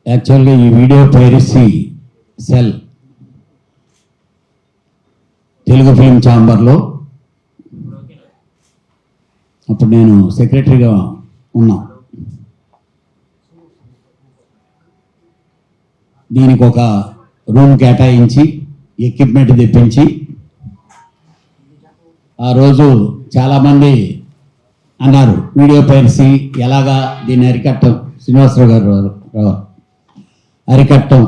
యాక్చువల్గా ఈ video piracy cell Telugu film ఛాంబర్లో అప్పుడు నేను సెక్రటరీగా ఉన్నా. దీనికి ఒక రూమ్ కేటాయించి ఎక్విప్మెంట్ తెప్పించి ఆ రోజు చాలామంది అన్నారు వీడియో పైరసీ ఎలాగా దీన్ని అరికట్టం, శ్రీనివాసరావు గారు అరికట్టం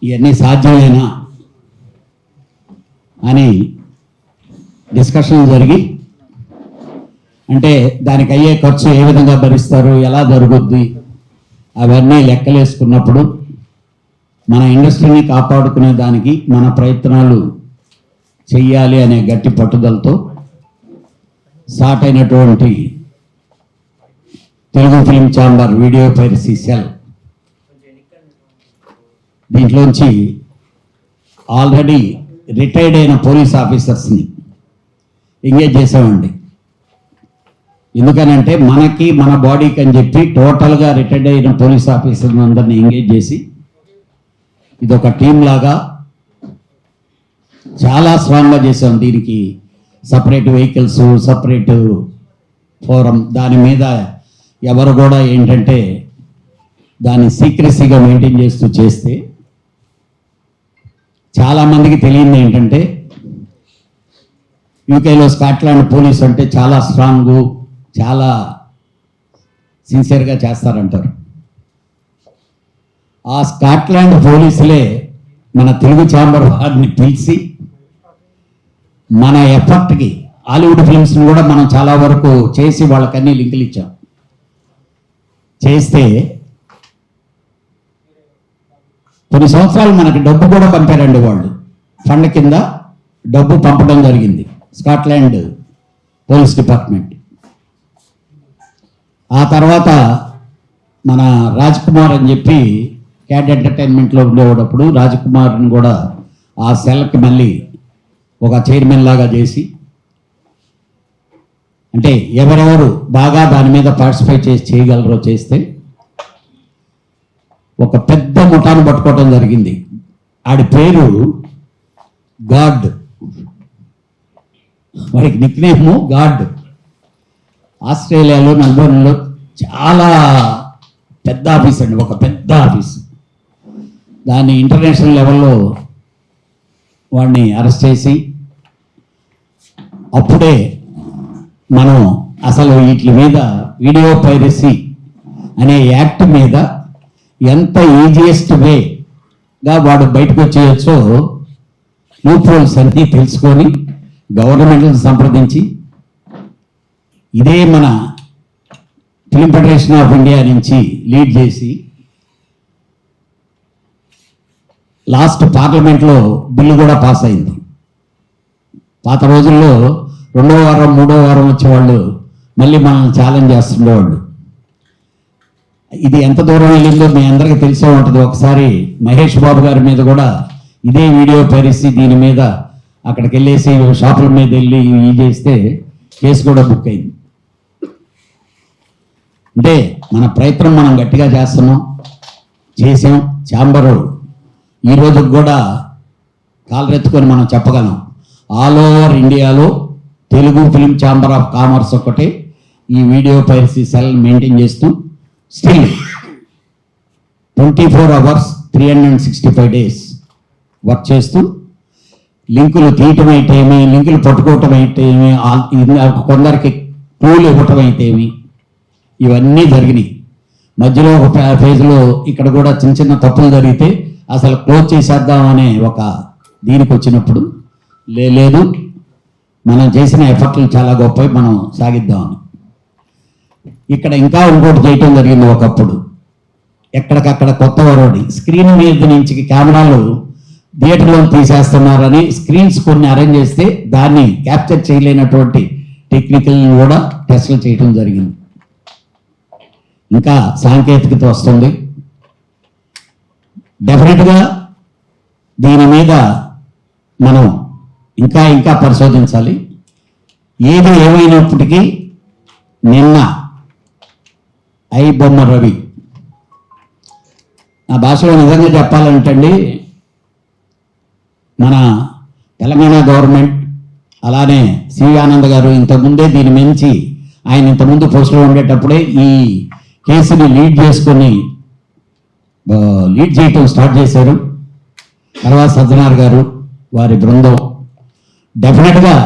ఇవన్నీ సాధ్యమేనా అని డిస్కషన్ జరిగి, అంటే దానికి అయ్యే ఖర్చు ఏ విధంగా భరిస్తారు, ఎలా జరుగుద్ది అవన్నీ లెక్కలేసుకున్నప్పుడు మన ఇండస్ట్రీని కాపాడుకునే దానికి మన ప్రయత్నాలు చెయ్యాలి అనే గట్టి పట్టుదలతో స్టార్ట్ అయినటువంటి Telugu film chamber video piracy cell, దీంట్లోంచి ఆల్రెడీ రిటైర్డ్ అయిన పోలీస్ ఆఫీసర్స్ని ఎంగేజ్ చేసామండి. ఎందుకనంటే మనకి మన బాడీకి అని చెప్పి టోటల్గా రిటైర్డ్ అయిన పోలీస్ ఆఫీసర్ని అందరినీ ఎంగేజ్ చేసి ఇదొక టీం లాగా చాలా స్ట్రాంగ్గా చేసాం. దీనికి సపరేట్ వెహికల్స్, సపరేట్ ఫోరం, దాని మీద ఎవరు కూడా ఏంటంటే దాన్ని సీక్రెసీగా మెయింటైన్ చేస్తూ చేస్తే చాలామందికి తెలియంది ఏంటంటే యూకేలో స్కాట్లాండ్ పోలీస్ అంటే చాలా స్ట్రాంగు, చాలా సిన్సియర్గా చేస్తారంటారు. ఆ స్కాట్లాండ్ పోలీసులే మన తెలుగు ఛాంబర్ వారిని పిలిచి మన ఎఫర్ట్కి హాలీవుడ్ ఫిల్మ్స్ని కూడా మనం చాలా వరకు చేసి వాళ్ళకన్నీ లింకులు ఇచ్చాం. చేస్తే కొన్ని సంవత్సరాలు మనకి డబ్బు కూడా పంపారండి. వాళ్ళు ఫండ్ కింద డబ్బు పంపడం జరిగింది స్కాట్లాండ్ పోలీస్ డిపార్ట్మెంట్. ఆ తర్వాత మన రాజ్ కుమార్ అని చెప్పి క్యాడ్ ఎంటర్టైన్మెంట్లో ఉండేటప్పుడు రాజ్ కుమార్ని కూడా ఆ సెల్కి మళ్ళీ ఒక చైర్మన్ లాగా చేసి, అంటే ఎవరెవరు బాగా దాని మీద పార్టిసిపేట్ చేసి చేయగలరో చేస్తే ఒక పెద్ద ముఠాను పట్టుకోవడం జరిగింది. ఆడి పేరు గాడ్, వాడికి నిక్నేమ్ గాడ్. ఆస్ట్రేలియాలో మెల్బోర్న్లో చాలా పెద్ద ఆఫీస్ అండి, ఒక పెద్ద ఆఫీస్. దాన్ని ఇంటర్నేషనల్ లెవెల్లో వాడిని అరెస్ట్ చేసి అప్పుడే మనం అసలు వీటి మీద వీడియో పైరసీ అనే యాక్ట్ మీద ఎంత ఈజియెస్ట్ వేగా వాడు బయటకు వచ్చేయచ్చో లూప్ హోల్స్ అన్నీ తెలుసుకొని గవర్నమెంట్ని సంప్రదించి, ఇదే మన ఫిల్మ్ ఫెడరేషన్ ఆఫ్ ఇండియా నుంచి లీడ్ చేసి లాస్ట్ పార్లమెంట్లో బిల్లు కూడా పాస్ అయింది. పాత రోజుల్లో 2వ వారం 3వ వారం వచ్చేవాళ్ళు మళ్ళీ మనల్ని ఛాలెంజ్ చేస్తుండేవాళ్ళు. ఇది ఎంత దూరం వెళ్ళిందో మీ అందరికీ తెలిసే ఉంటుంది. ఒకసారి మహేష్ బాబు గారి మీద కూడా ఇదే వీడియో పైరసీ దీని మీద అక్కడికి వెళ్ళేసి షాపుల మీద వెళ్ళి ఇది చేస్తే కేసు కూడా బుక్ అయింది. అంటే మన ప్రయత్నం మనం గట్టిగా చేసాం. ఛాంబరు ఈ రోజుకి కూడా కాలరెత్తుకొని మనం చెప్పగలం, ఆల్ ఓవర్ ఇండియాలో Telugu film chamber of commerce ఒక్కటే ఈ వీడియో పైరసీ సెల్ మెయింటైన్ చేస్తూ స్టిల్ 24 hours 365 days వర్క్ చేస్తూ లింకులు తీయటం అయితేమి, లింకులు పట్టుకోవటం అయితేమి, కొందరికి క్లూలు ఇవ్వటం అయితేమి, ఇవన్నీ జరిగినాయి. మధ్యలో ఒక ఫేజ్లో ఇక్కడ కూడా చిన్న చిన్న తప్పులు జరిగితే అసలు క్లోజ్ చేసేద్దామనే ఒక దీనికి వచ్చినప్పుడు లేదు, మనం చేసిన ఎఫర్ట్లు చాలా గొప్పవి, మనం సాగిద్దామని ఇక్కడ ఇంకా ఇంకోటి చేయటం జరిగింది. ఒకప్పుడు ఎక్కడికక్కడ కొత్త వరవడి స్క్రీన్ మీద నుంచి కెమెరాలు థియేటర్లో తీసేస్తున్నారని స్క్రీన్స్ కొన్ని అరేంజ్ చేస్తే దాన్ని క్యాప్చర్ చేయలేనటువంటి టెక్నికల్ కూడా టెస్టులు చేయటం జరిగింది. ఇంకా సాంకేతికత వస్తుంది. డెఫినెట్గా దీని మీద మనం ఇంకా పరిశోధించాలి. ఏది ఏమైనప్పటికీ నిన్న ఐ బొమ్మ రవి నా భాషలో నిజంగా చెప్పాలంటండి, మన తెలంగాణ గవర్నమెంట్ అలానే సివి ఆనంద్ గారు ఇంతకుముందే దీని మించి ఆయన ఇంతకుముందు పోస్టులో ఉండేటప్పుడే ఈ కేసుని లీడ్ చేయటం స్టార్ట్ చేశారు. తర్వాత సజ్జనార్ గారు వారి బృందం డెఫినెట్గా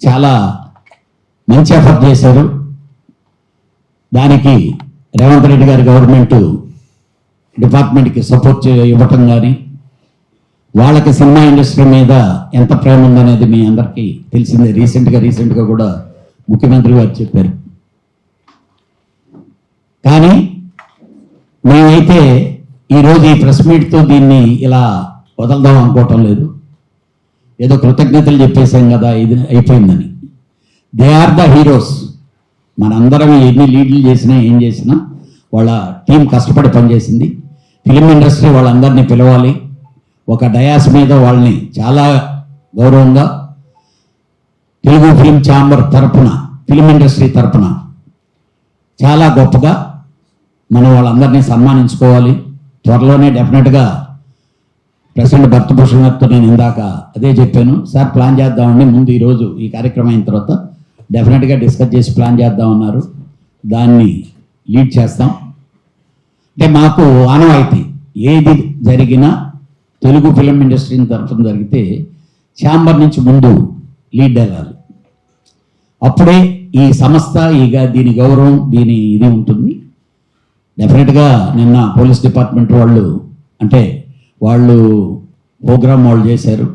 చాలా మంచి ఎఫర్ట్ చేశారు. దానికి రేవంత్ రెడ్డి గారి గవర్నమెంట్ డిపార్ట్మెంట్కి సపోర్ట్ ఇవ్వటం కానీ, వాళ్ళకి సినిమా ఇండస్ట్రీ మీద ఎంత ప్రేమ ఉందనేది మీ అందరికీ తెలిసిందే. రీసెంట్గా కూడా ముఖ్యమంత్రి గారు చెప్పారు. కానీ మేమైతే ఈరోజు ఈ ప్రెస్ మీట్తో దీన్ని ఇలా వదలదాం అనుకోవటం లేదు. ఏదో కృతజ్ఞతలు చెప్పేసాం కదా ఇది అయిపోయిందని. They are the heroes. మనందరం ఎన్ని లీడ్లు చేసినా ఏం చేసినా వాళ్ళ టీం కష్టపడి పనిచేసింది. ఫిలిం ఇండస్ట్రీ వాళ్ళందరినీ పిలవాలి, ఒక డయాస్ మీద వాళ్ళని చాలా గౌరవంగా తెలుగు ఫిలిం ఛాంబర్ తరపున, ఫిలిం ఇండస్ట్రీ తరపున చాలా గొప్పగా మనం వాళ్ళందరినీ సన్మానించుకోవాలి. త్వరలోనే డెఫినెట్గా ప్రెసిడెంట్ భరతభూషణ్ గారితో నేను ఇందాక అదే చెప్పాను, సార్ ప్లాన్ చేద్దామండి, ముందు ఈరోజు ఈ కార్యక్రమం అయిన తర్వాత డెఫినెట్గా డిస్కస్ చేసి ప్లాన్ చేద్దామన్నారు. దాన్ని లీడ్ చేస్తాం. అంటే మాకు ఆనవాయితీ ఏది జరిగినా తెలుగు ఫిలిం ఇండస్ట్రీ తరఫున జరిగితే ఛాంబర్ నుంచి ముందు లీడ్ వెళ్ళాలి. అప్పుడే ఈ సంస్థ దీని గౌరవం దీని ఇది ఉంటుంది. డెఫినెట్గా నిన్న పోలీస్ డిపార్ట్మెంట్ వాళ్ళు ప్రోగ్రామ్ వాళ్ళు చేశారు.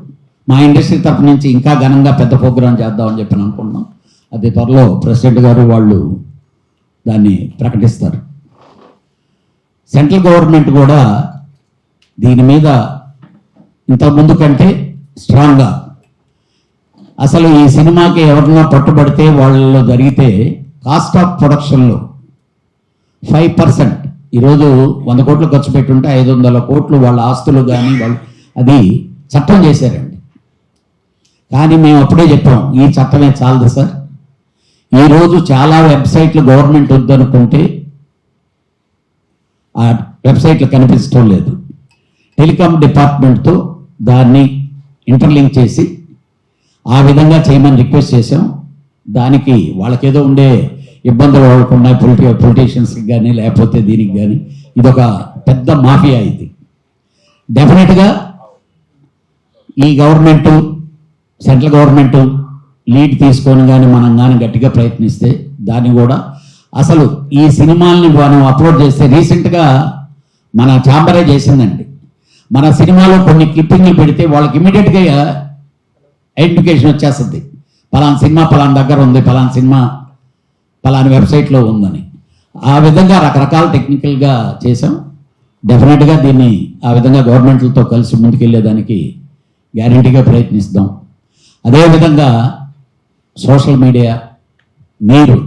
మా ఇండస్ట్రీ తరఫు నుంచి ఇంకా ఘనంగా పెద్ద ప్రోగ్రాం చేద్దామని చెప్పి అనుకుంటున్నాం. అది త్వరలో ప్రెసిడెంట్ గారు వాళ్ళు దాన్ని ప్రకటిస్తారు. సెంట్రల్ గవర్నమెంట్ కూడా దీని మీద ఇంతకుముందు కంటే స్ట్రాంగ్గా, అసలు ఈ సినిమాకి ఎవరన్నా పట్టుబడితే వాళ్ళలో జరిగితే కాస్ట్ ఆఫ్ ప్రొడక్షన్లో 5%, ఈరోజు 100 కోట్లు ఖర్చు పెట్టుంటే 500 కోట్లు వాళ్ళ ఆస్తులు కానీ వాళ్ళు అది చట్టం చేశారండి. కానీ మేము అప్పుడే చెప్పాం, ఈ చట్టమే చాలదు సార్. ఈరోజు చాలా వెబ్సైట్లు గవర్నమెంట్ వద్దనుకుంటే ఆ వెబ్సైట్లు కనిపించడం లేదు. టెలికాం డిపార్ట్మెంట్తో దాన్ని ఇంటర్లింక్ చేసి ఆ విధంగా చేయమని రిక్వెస్ట్ చేశాం. దానికి వాళ్ళకేదో ఉండే ఇబ్బందులు వాళ్ళకున్నాయి, పొలిటీషియన్స్కి కానీ లేకపోతే దీనికి కానీ. ఇదొక పెద్ద మాఫియా. ఇది డెఫినెట్గా ఈ గవర్నమెంటు, సెంట్రల్ గవర్నమెంటు లీడ్ తీసుకొని కానీ మనం కానీ గట్టిగా ప్రయత్నిస్తే దాన్ని కూడా అసలు ఈ సినిమాల్ని మనం అప్లోడ్ చేస్తే రీసెంట్గా మన ఛాంబరే చేసిందండి. మన సినిమాలో కొన్ని క్లిప్పింగ్లు పెడితే వాళ్ళకి ఇమీడియట్గా ఐడెంటిఫికేషన్ వచ్చేస్తుంది, పలానా సినిమా పలానా దగ్గర ఉంది, పలానా సినిమా పలానా వెబ్సైట్లో ఉందని. ఆ విధంగా రకరకాల టెక్నికల్గా చేసాం. డెఫినెట్గా దీన్ని ఆ విధంగా గవర్నమెంట్లతో కలిసి ముందుకెళ్ళేదానికి గ్యారంటీగా ప్రయత్నిస్తాం. అదేవిధంగా సోషల్ మీడియా, మీరు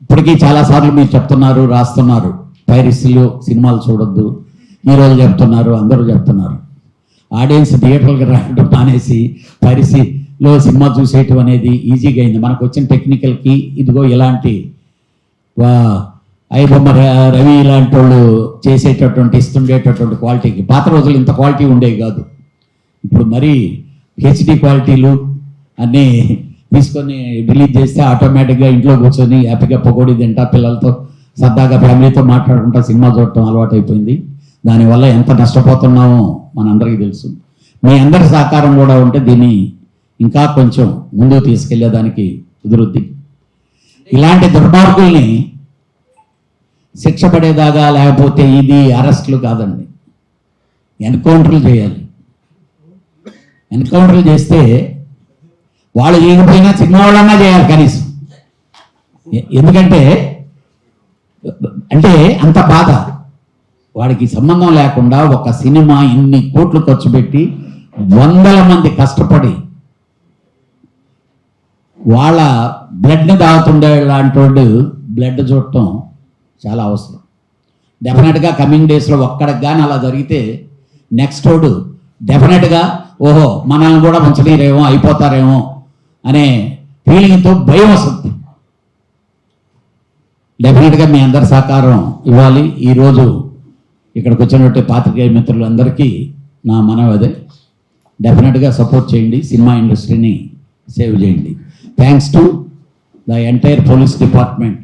ఇప్పటికీ చాలాసార్లు మీరు చెప్తున్నారు, రాస్తున్నారు, పైరసీలో సినిమాలు చూడొద్దు, హీరోలు చెప్తున్నారు, అందరూ చెప్తున్నారు. ఆడియన్స్ థియేటర్కి రావడం మానేసి పైరసీలో సినిమా చూసేయటం అనేది ఈజీగా అయింది. మనకు వచ్చిన టెక్నికల్కి ఇదిగో ఇలాంటి ఐబొమ్మ రవి ఇలాంటి వాళ్ళు ఇస్తుండేటటువంటి క్వాలిటీకి, పాత రోజులు ఇంత క్వాలిటీ ఉండేవి కాదు. ఇప్పుడు మరీ హెచ్డి క్వాలిటీలు అన్నీ తీసుకొని రిలీజ్ చేస్తే ఆటోమేటిక్గా ఇంట్లో కూర్చొని హ్యాపీగా పకోడీ తింటా, పిల్లలతో సరదాగా ఫ్యామిలీతో మాట్లాడుకుంటా సినిమా చూడటం అలవాటు అయిపోయింది. దానివల్ల ఎంత నష్టపోతున్నామో మనందరికీ తెలుసు. మీ అందరి సహకారం కూడా ఉంటే దీన్ని ఇంకా కొంచెం ముందుకు తీసుకెళ్లేదానికి కుదురుద్ది. ఇలాంటి దుర్మార్గుల్ని శిక్ష పడేదాకా, లేకపోతే ఇది అరెస్టులు కాదండి, ఎన్కౌంటర్లు చేయాలి. ఎన్కౌంటర్లు చేస్తే వాళ్ళు చేయకపోయినా సినిమా వాళ్ళన్నా చేయాలి కనీసం. ఎందుకంటే అంత బాధ. వాడికి సంబంధం లేకుండా ఒక సినిమా ఇన్ని కోట్లు ఖర్చు పెట్టి 100 మంది కష్టపడి వాళ్ళ బ్లడ్ని తాగుతుండే లాంటి వాడు బ్లడ్ చూడటం చాలా అవసరం. డెఫినెట్గా కమింగ్ డేస్లో ఒక్కడికి కానీ అలా జరిగితే నెక్స్ట్ వాడు డెఫినెట్గా ఓహో మనల్ని కూడా ఉంచలేరేమో, అయిపోతారేమో అనే ఫీలింగ్తో భయం వస్తుంది. డెఫినెట్గా మీ అందరి సహకారం ఇవ్వాలి. ఈరోజు ఇక్కడికి వచ్చినట్టు పాత్రికేయ మిత్రులందరికీ నా మనవి అదే, డెఫినెట్గా సపోర్ట్ చేయండి, సినిమా ఇండస్ట్రీని సేవ్ చేయండి. Thanks to the entire police department,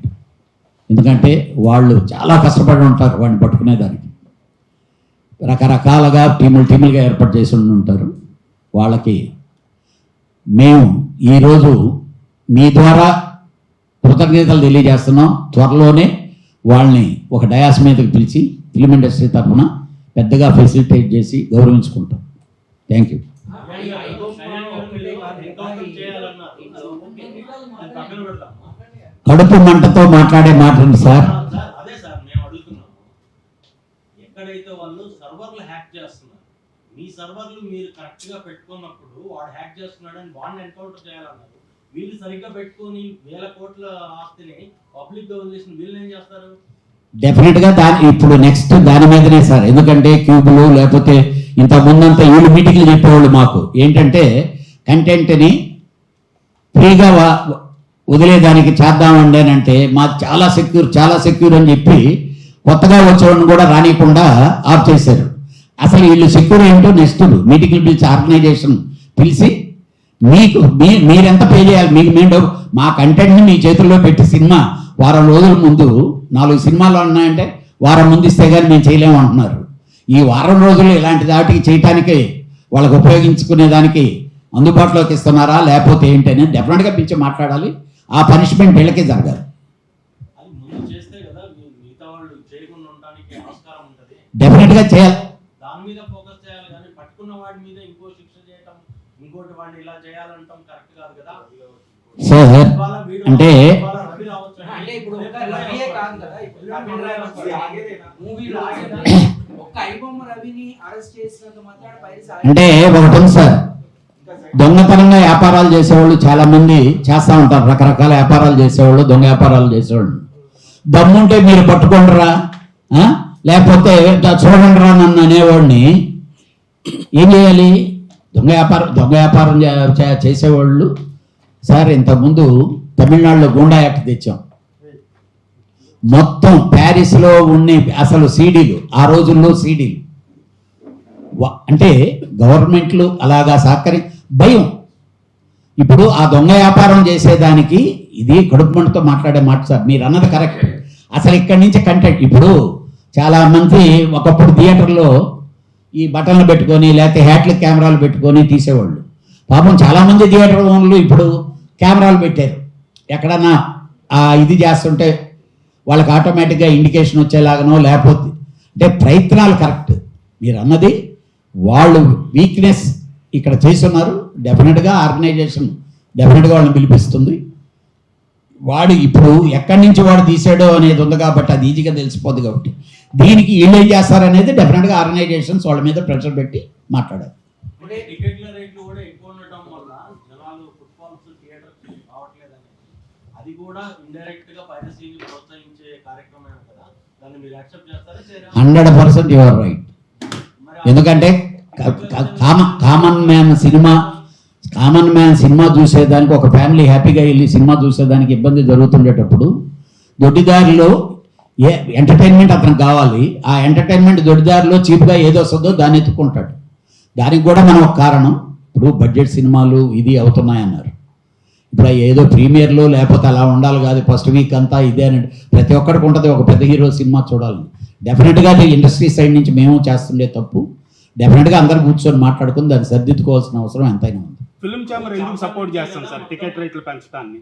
ఎందుకంటే వాళ్ళు చాలా కష్టపడి ఉంటారు వాడిని పట్టుకునేదానికి. రకరకాలుగా టీములుగా ఏర్పాటు చేసి ఉంటారు. వాళ్ళకి మేము ఈరోజు మీ ద్వారా కృతజ్ఞతలు తెలియజేస్తున్నాం. త్వరలోనే వాళ్ళని ఒక డయాస్ మీదకి పిలిచి ఫిలిం ఇండస్ట్రీ తరఫున పెద్దగా ఫెసిలిటేట్ చేసి గౌరవించుకుంటాం. Thank you. కడుపు మంటతో మాట్లాడే మాటలు సార్. అదే సార్ మేము అడుగుతున్నాము, ఎక్కడైతే వాళ్ళు సర్వర్లు హ్యాక్ చేస్తున్నారు, మీ సర్వర్లు మీరు కరెక్ట్ గా పెట్టుకున్నప్పుడు వాడు హ్యాక్ చేస్తున్నాడని వాడిని ఎన్కౌంటర్ చేయాలన్నారు. వీళ్ళు సరిగ్గా పెట్టుకొని వేల కోట్ల ఆస్తిని పబ్లిక్ గా వదిలేసిన వీళ్ళు ఏం చేస్తారు? డెఫినెట్గా ఇప్పుడు నెక్స్ట్ దాని మీదనే సార్. ఎందుకంటే క్యూబులు లేకపోతే ఇంత ముందంతా వీళ్ళు మీటింగ్లు చెప్పేవాళ్ళు మాకు ఏంటంటే కంటెంట్ని ఫ్రీగా వదిలేదానికి చేద్దామండి అని అంటే మాకు చాలా సెక్యూర్ అని చెప్పి కొత్తగా వచ్చేవాడిని కూడా రానియకుండా ఆఫ్ చేశారు. అసలు వీళ్ళు సెక్యూర్ ఏంటో నెక్స్ట్ మీటింగ్లు పిలిచి ఆర్గనైజేషన్ పిలిచి మీరెంత పే చేయాలి, మేము మా కంటెంట్ని మీ చేతుల్లో పెట్టి సినిమా వారం రోజుల ముందు 4 సినిమాలు ఉన్నాయంటే వారం ముందు ఇస్తే కానీ మేము చేయలేము అంటున్నారు. ఈ వారం రోజులు ఇలాంటి దాటికి చేయటానికి వాళ్ళకు ఉపయోగించుకునేదానికి అందుబాటులోకి ఇస్తున్నారా లేకపోతే ఏంటి అని డెఫినెట్గా పిలిచి మాట్లాడాలి. ఆ పనిష్మెంట్ వీళ్ళకే జరగాలి. అది ముందు చేస్తే కదా మిగతా వాళ్ళు చేయకుండా ఉండడానికి ఆస్కారం ఉంటుంది. డెఫినెట్గా చేయాలి, దాని మీద ఫోకస్ చేయాలి, కానీ పట్టుకున్న వాడి మీద ఇంకో శిక్ష చేయటం, ఇంకోటి వాడిని ఇలా చేయాలంటాం కరెక్ట్ కాదు కదా సార్. అంటే రవి రావచ్చు, అంటే ఇప్పుడు ఒక రవియే కాదు కదా, ఇప్పుడు మూవీలో ఒక్క ఐబొమ్మ రవిని అరెస్ట్ చేసినంత మాత్రాన పైసలు అంటే ఒకటి ఉంది సార్, దొంగతనంగా వ్యాపారాలు చేసేవాళ్ళు చాలా మంది చేస్తూ ఉంటారు. రకరకాల వ్యాపారాలు చేసేవాళ్ళు, దొంగ వ్యాపారాలు చేసేవాళ్ళు. దమ్ముంటే మీరు పట్టుకుంటారా లేకపోతే చూడండిరా నన్ను అనేవాడిని ఏం చేయాలి? దొంగ వ్యాపారం చేసేవాళ్ళు సార్. ఇంతకుముందు తమిళనాడులో గూండా యాక్ట్ తెచ్చాం. మొత్తం ప్యారిస్లో ఉండే అసలు సీడీలు, ఆ రోజుల్లో సీడీలు అంటే గవర్నమెంట్లు అలాగా భయం. ఇప్పుడు ఆ దొంగ వ్యాపారం చేసేదానికి ఇది కడుపుమంటతో మాట్లాడే మాట సార్. మీరు అన్నది కరెక్ట్. అసలు ఇక్కడి నుంచి కంటెంట్ ఇప్పుడు చాలా మంది ఒకప్పుడు థియేటర్లో ఈ బటన్లు పెట్టుకొని లేకపోతే హ్యాట్లు కెమెరాలు పెట్టుకొని తీసేవాళ్ళు. పాపం చాలామంది థియేటర్ ఓనర్లు ఇప్పుడు కెమెరాలు పెట్టారు. ఎక్కడన్నా ఇది చేస్తుంటే వాళ్ళకి ఆటోమేటిక్గా ఇండికేషన్ వచ్చేలాగనో లేకపోతే అంటే ప్రయత్నాలు కరెక్ట్. మీరు అన్నది వాళ్ళు వీక్నెస్ ఇక్కడ చేస్తున్నారు. డెఫినెట్గా ఆర్గనైజేషన్ డెఫినెట్గా వాళ్ళని పిలిపిస్తుంది. వాడు ఇప్పుడు ఎక్కడి నుంచి వాడు తీసాడో అనేది ఉంది కాబట్టి అది ఈజీగా తెలిసిపోద్ది. కాబట్టి దీనికి వీళ్ళు ఏం చేస్తారనేది డెఫినెట్గా ఆర్గనైజేషన్స్ వాళ్ళ మీద ప్రెషర్ పెట్టి మాట్లాడారు. టికెట్ల రేట్లు కూడా ఎక్కువ ఉండటం వల్ల జనాలు ఫుట్ఫాల్స్ థియేటర్ రావట్లేదని, అది కూడా ఇండైరెక్ట్ గా పైరసీని ప్రోత్సహించే కార్యక్రమం కదా, దాన్ని మీరు యాక్సెప్ట్ చేస్తారా? 100% యువర్ రైట్. ఎందుకంటే కామన్ మ్యాన్ సినిమా చూసేదానికి ఒక ఫ్యామిలీ హ్యాపీగా వెళ్ళి సినిమా చూసేదానికి ఇబ్బంది జరుగుతుండేటప్పుడు దొడ్డిదారిలో ఎంటర్టైన్మెంట్ అతనికి కావాలి. ఆ ఎంటర్టైన్మెంట్ దొడ్డిదారిలో చీప్గా ఏదో వస్తుందో దాన్ని ఎత్తుకుంటాడు. దానికి కూడా మనం ఒక కారణం. ఇప్పుడు బడ్జెట్ సినిమాలు ఇది అవుతున్నాయన్నారు. ఇప్పుడు ఏదో ప్రీమియర్లో లేకపోతే అలా ఉండాలి కాదు, ఫస్ట్ వీక్ అంతా ఇదే అని ప్రతి ఒక్కరికి ఉంటుంది ఒక పెద్ద హీరో సినిమా చూడాలని. డెఫినెట్గా ఇండస్ట్రీ సైడ్ నుంచి మేము చేస్తుండే తప్పు. డెఫినెట్గా అందరు కూర్చొని మాట్లాడుకుని దాన్ని సర్దిద్దుకోవాల్సిన అవసరం ఎంతైనా ఉంది. ఫిల్మ్ ఛాంబర్ ఎందుకు సపోర్ట్ చేస్తాం సార్ టికెట్ రేట్లు పెంచడాన్ని?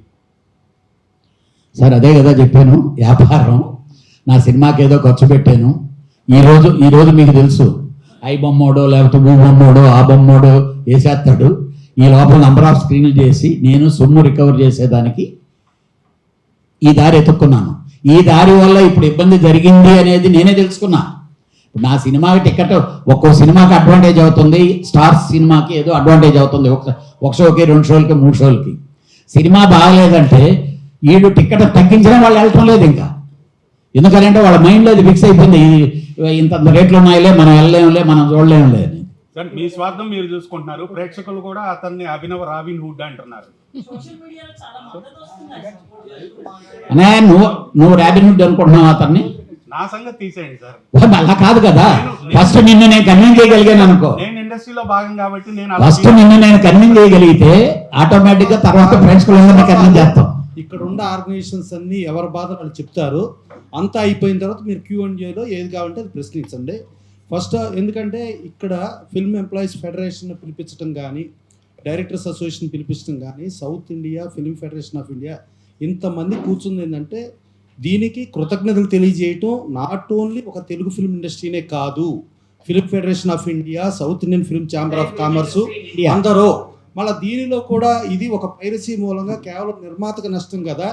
సార్ అదే కదా చెప్పాను, వ్యాపారం. నా సినిమాకి ఏదో ఖర్చు పెట్టాను. ఈరోజు మీకు తెలుసు ఐ బొమ్మోడో లేకపోతే భూ బొమ్మోడో ఆ బొమ్మోడో వేసేస్తాడు. ఈ లోపల నంబర్ ఆఫ్ స్క్రీన్లు చేసి నేను సొమ్ము రికవర్ చేసేదానికి ఈ దారి ఎత్తుక్కున్నాను. ఈ దారి వల్ల ఇప్పుడు ఇబ్బంది జరిగింది అనేది నేనే తెలుసుకున్నా. ఇప్పుడు నా సినిమాకి టికెట్ ఒక్కో సినిమాకి అడ్వాంటేజ్ అవుతుంది, స్టార్స్ సినిమాకి ఏదో అడ్వాంటేజ్ అవుతుంది. ఒక షోకి 2 షోలకి 3 షోలకి. సినిమా బాగలేదంటే వీళ్ళు టికెట్ తగ్గించడం వాళ్ళు వెళ్ళటం లేదు ఇంకా. ఎందుకంటే వాళ్ళ మైండ్లో అది ఫిక్స్ అయిపోయింది, ఇంత రేట్లు ఉన్నాయిలే మనం వెళ్ళలేములే మనం చూడలేములే అని. సార్ మీ స్వార్థం మీరు చూసుకుంటున్నారు, ప్రేక్షకులు కూడా అతన్ని అభినవ రాబిన్ హుడ్ అంటున్నారు. అనే నువ్వు రాబిన్ హుడ్ అనుకుంటున్నావు అతన్ని? నా సంగతి తీసేయండి సార్. అలా కాదు కదా, ఫస్ట్ నిన్ను నేను కన్విన్స్ చేయగలిగాను అనుకో, నేను ఇండస్ట్రీలో భాగం కాబట్టి నేను ఫస్ట్ నిన్ను నేను కన్విన్స్ చేయగలిగితే ఆటోమేటిక్ గా తర్వాత ప్రేక్షకులందరినీ కన్విన్స్ చేస్తాం. ఇక్కడ ఉన్న ఆర్గనైజేషన్స్ అన్ని ఎవరి బాధ వాళ్ళు చెప్తారు. అంతా అయిపోయిన తర్వాత మీరు Q&Aలో ఏది కావాలంటే అది ప్రశ్నించండి ఫస్ట్. ఎందుకంటే ఇక్కడ ఫిల్మ్ ఎంప్లాయీస్ ఫెడరేషన్ పిలిపించడం కానీ, డైరెక్టర్స్ అసోసియేషన్ పిలిపించడం కానీ, south India film federation of India ఇంతమంది కూర్చుంది ఏంటంటే దీనికి కృతజ్ఞతలు తెలియజేయటం. నాట్ ఓన్లీ ఒక తెలుగు ఫిల్మ్ ఇండస్ట్రీనే కాదు, film federation of India, south Indian film chamber of commerce అందరూ. మళ్ళీ దీనిలో కూడా ఇది ఒక పైరసీ మూలంగా కేవలం నిర్మాతకు నష్టం కదా.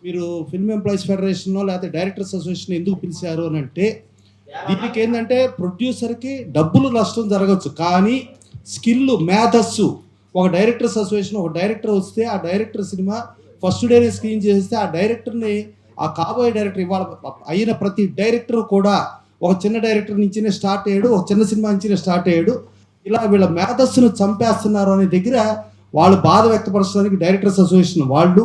మీరు ఫిల్మ్ ఎంప్లాయీస్ ఫెడరేషన్లో లేకపోతే డైరెక్టర్స్ అసోసియేషన్ ఎందుకు పిలిచారు అని అంటే, దీనికి ఏంటంటే ప్రొడ్యూసర్కి డబ్బులు నష్టం జరగచ్చు, కానీ స్కిల్ మేధస్సు. ఒక డైరెక్టర్స్ అసోసియేషన్, ఒక డైరెక్టర్ వస్తే ఆ డైరెక్టర్ సినిమా ఫస్ట్ డేనే స్క్రీన్ చేస్తే ఆ డైరెక్టర్ని, ఆ కాబోయే డైరెక్టర్, ఇవాళ అయిన ప్రతి డైరెక్టర్ కూడా ఒక చిన్న డైరెక్టర్ నుంచినే స్టార్ట్ అయ్యాడు, ఒక చిన్న సినిమా నుంచినే స్టార్ట్ అయ్యాడు. ఇలా వీళ్ళ మేధస్సును చంపేస్తున్నారు అనే దగ్గర వాళ్ళు బాధ వ్యక్తపరచడానికి డైరెక్టర్స్ అసోసియేషన్ వాళ్ళు,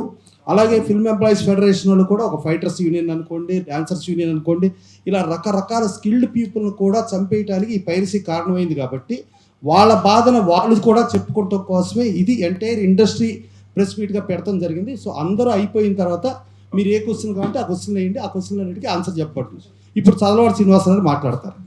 అలాగే ఫిల్మ్ ఎంప్లాయీస్ ఫెడరేషన్ వాళ్ళు కూడా ఒక ఫైటర్స్ యూనియన్ అనుకోండి, డాన్సర్స్ యూనియన్ అనుకోండి, ఇలా రకరకాల స్కిల్డ్ పీపుల్ని కూడా చంపేయడానికి ఈ పైరసీ కారణమైంది. కాబట్టి వాళ్ళ బాధను వాళ్ళు కూడా చెప్పుకోవటం కోసమే ఇది ఎంటైర్ ఇండస్ట్రీ ప్రెస్ మీట్గా పెడతాం జరిగింది. సో అందరూ అయిపోయిన తర్వాత మీరు ఏ క్వశ్చన్ కావాలంటే ఆ క్వశ్చన్ వేయండి, ఆ క్వశ్చన్ అన్నిటికీ ఆన్సర్ చెప్పండి. ఇప్పుడు చదలవాడి శ్రీనివాసరావు మాట్లాడతారు.